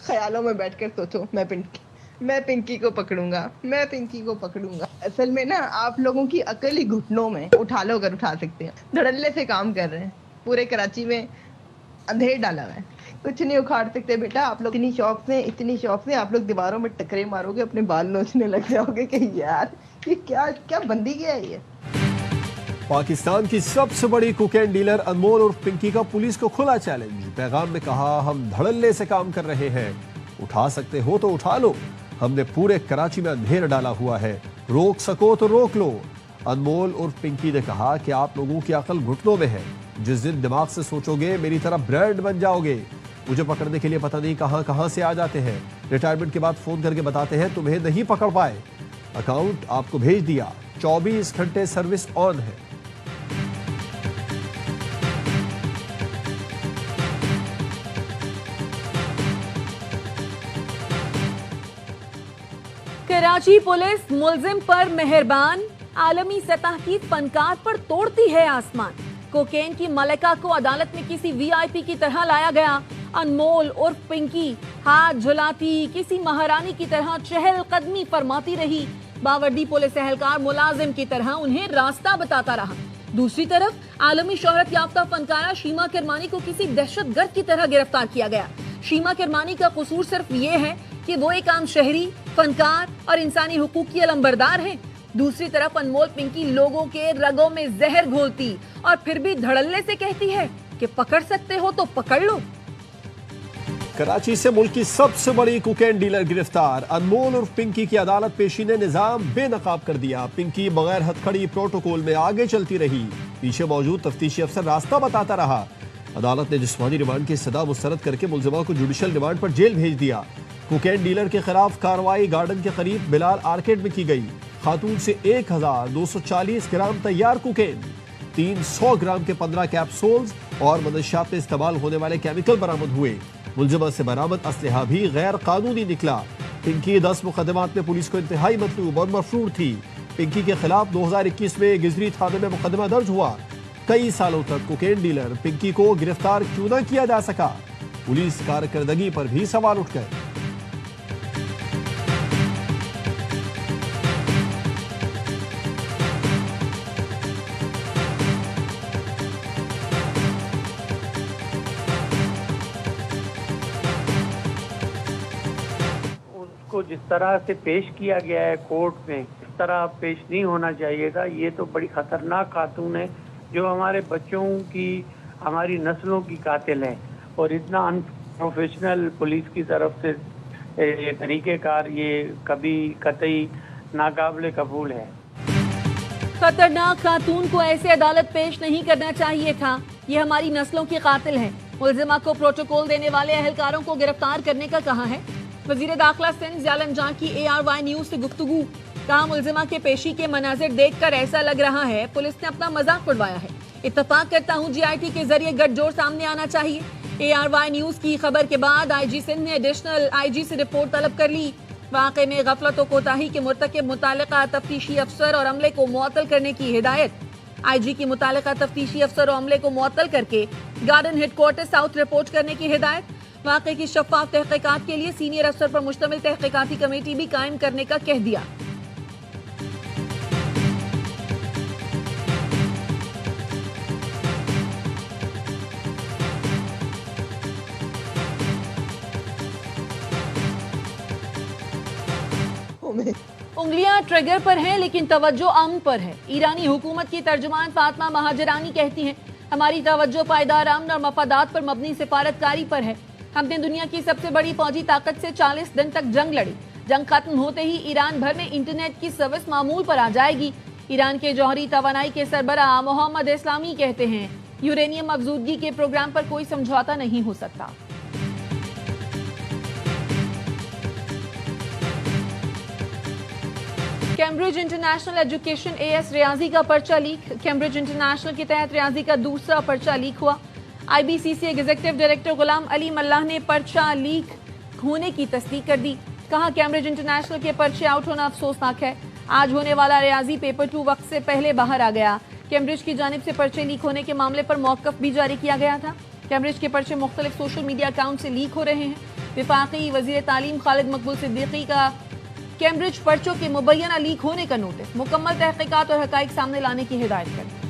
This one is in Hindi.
ख्यालों में बैठकर सोचो, मैं पिंकी को पकड़ूंगा, मैं पिंकी को पकड़ूंगा। असल में ना आप लोगों की अकल ही घुटनों में, उठा लो अगर उठा सकते हैं। धड़ल्ले से काम कर रहे हैं, पूरे कराची में अंधेर डाला हुआ है, कुछ नहीं उखाड़ सकते बेटा। आप लोग इतनी शौक से आप लोग दीवारों में टकरे मारोगे, अपने बाल नोचने लग जाओगे कि यार ये क्या क्या बंदी क्या है ये। पाकिस्तान की सबसे बड़ी कोकेन डीलर अनमोल और पिंकी का पुलिस को खुला चैलेंज। पैगाम में कहा, हम धड़ल्ले से काम कर रहे हैं, उठा सकते हो तो उठा लो, हमने पूरे कराची में अंधेर डाला हुआ है, रोक सको तो रोक लो। अनमोल और पिंकी ने कहा कि आप लोगों की अकल घुटनों में है, जिस दिन दिमाग से सोचोगे मेरी तरह ब्रांड बन जाओगे। मुझे पकड़ने के लिए पता नहीं कहां कहां से आ जाते हैं, रिटायरमेंट के बाद फोन करके बताते हैं तुम्हें नहीं पकड़ पाए, अकाउंट आपको भेज दिया, 24 घंटे सर्विस ऑन है। कराची पुलिस मुलजिम पर मेहरबान, आलमी सतह की फनकार पर तोड़ती है आसमान। कोकेन की मलिका को अदालत में किसी वीआईपी की तरह लाया गया। अनमोल और पिंकी हाथ झुलाती किसी महारानी की तरह चहलकदमी फरमाती रही। बावर्दी पुलिस एहलकार मुलाजिम की तरह उन्हें रास्ता बताता रहा। दूसरी तरफ आलमी शोहरत याफ्ता फनकारा शीमा किरमानी को किसी दहशतगर्द की तरह गिरफ्तार किया गया। शीमा किरमानी का कसूर सिर्फ ये है कि वो एक आम शहरी, फनकार और इंसानी हुकूक की अलंबरदार है। दूसरी तरफ अनमोल पिंकी लोगों के रगों में जहर घोलती और फिर भी धड़ल्ले से कहती है कि पकड़ सकते हो तो पकड़ लो। कराची से मुल्क की सबसे बड़ी कोकेन डीलर गिरफ्तार। अनमोल और पिंकी की अदालत पेशी ने निजाम बेनकाब कर दिया। पिंकी बगैर हथकड़ी प्रोटोकॉल में आगे चलती रही, पीछे मौजूद तफ्तीशी अफसर रास्ता बताता रहा। अदालत ने जिस्मानी रिमांड की सजा मुस्तरद करके मुलजिमा को जुडिशल रिमांड पर जेल भेज दिया। कोकेन डीलर के खिलाफ कार्रवाई गार्डन के करीब बिलाल आर्केड में की गई। खातून से 1240 ग्राम तैयार कोकेन, 300 ग्राम के 15 कैप्सूल्स और मनशियात में इस्तेमाल होने वाले केमिकल बरामद हुए। मुलजिमा से बरामद असलहा भी गैर कानूनी निकला। पिंकी 10 मुकदमात में पुलिस को इंतहाई मतलूब और मफरूर थी। पिंकी के खिलाफ 2021 में गिजरी थाने में मुकदमा दर्ज हुआ। कई सालों तक कोकेन डीलर पिंकी को गिरफ्तार क्यों न किया जा सका, पुलिस कारकर्दगी पर भी सवाल उठ गए। को जिस तरह से पेश किया गया है कोर्ट में, इस तरह पेश नहीं होना चाहिए था। ये तो बड़ी खतरनाक खातून है जो हमारे बच्चों की, हमारी नस्लों की कातिल है। और इतना अनप्रोफेशनल पुलिस की तरफ से ये तरीक़ेकार, ये कभी कतई नाकाबिले कबूल है। खतरनाक खातून को ऐसे अदालत पेश नहीं करना चाहिए था। ये हमारी नस्लों की कातिल है। मुलजिमा को प्रोटोकॉल देने वाले अहलकारों को गिरफ्तार करने का कहा है। वजीर दाखिला सिंध जालन जां की ARY न्यूज से गुफ्तगू। कहा, मुलजिमा के पेशी के मनाजिर देखकर ऐसा लग रहा है पुलिस ने अपना मजाक उड़वाया है। इत्तफाक करता हूँ GIT के जरिए गठजोड़ सामने आना चाहिए। ARY न्यूज की खबर के बाद IG सिंध ने एडिशनल IG से रिपोर्ट तलब कर ली। वाक़े में गफलत और कोताही के मुर्तकिब मुतालिका तफ्तीशी अफसर और अमले को मुअत्तल करने की हिदायत। IG की मुतालिका तफ्तीशी अफसर और अमले को मुअत्तल करके गार्डन हेडक्वार्टर साउथ रिपोर्ट करने की हिदायत। वाक़े की शफ़ाफ़ तहक़ीक़ात के लिए सीनियर अफसर पर मुश्तमिल तहक़ीक़ाती कमेटी भी कायम करने का कह दिया। उंगलियां ट्रिगर पर हैं लेकिन तवज्जो अमन पर है। ईरानी हुकूमत की तर्जुमान फातिमा महाजरानी कहती हैं, हमारी तवज्जो पायदार अमन और मफादात पर मबनी सिफारतकारी पर है। हमने दुनिया की सबसे बड़ी फौजी ताकत से 40 दिन तक जंग लड़ी। जंग खत्म होते ही ईरान भर में इंटरनेट की सर्विस मामूल पर आ जाएगी। ईरान के जौहरी तवानाई के सरबराह मोहम्मद इस्लामी कहते हैं, यूरेनियम अफजूदगी के प्रोग्राम पर कोई समझौता नहीं हो सकता। कैम्ब्रिज इंटरनेशनल एजुकेशन AS रियाजी का पर्चा लीक। कैम्ब्रिज इंटरनेशनल के तहत रियाजी का दूसरा पर्चा लीक हुआ। IBCC executive director Ghulam Ali मल्लाह ने पर्चा लीक होने की तस्दीक कर दी। कहा, कैम्ब्रिज इंटरनेशनल के पर्चे आउट होना अफसोसनाक है। आज होने वाला रियाजी पेपर 2 वक्त से पहले बाहर आ गया। कैम्ब्रिज की जानिब से पर्चे लीक होने के मामले पर मौक़िफ़ भी जारी किया गया था। कैम्ब्रिज के पर्चे मुख्तलिफ सोशल मीडिया अकाउंट से लीक हो रहे हैं। विफाकी वजीर तालीम खालिद मकबूल सिद्दीकी का कैम्ब्रिज पर्चों के मुबैना लीक होने का नोटिस, मुकम्मल तहकीकात और हकाइक सामने लाने की हिदायत कर दी।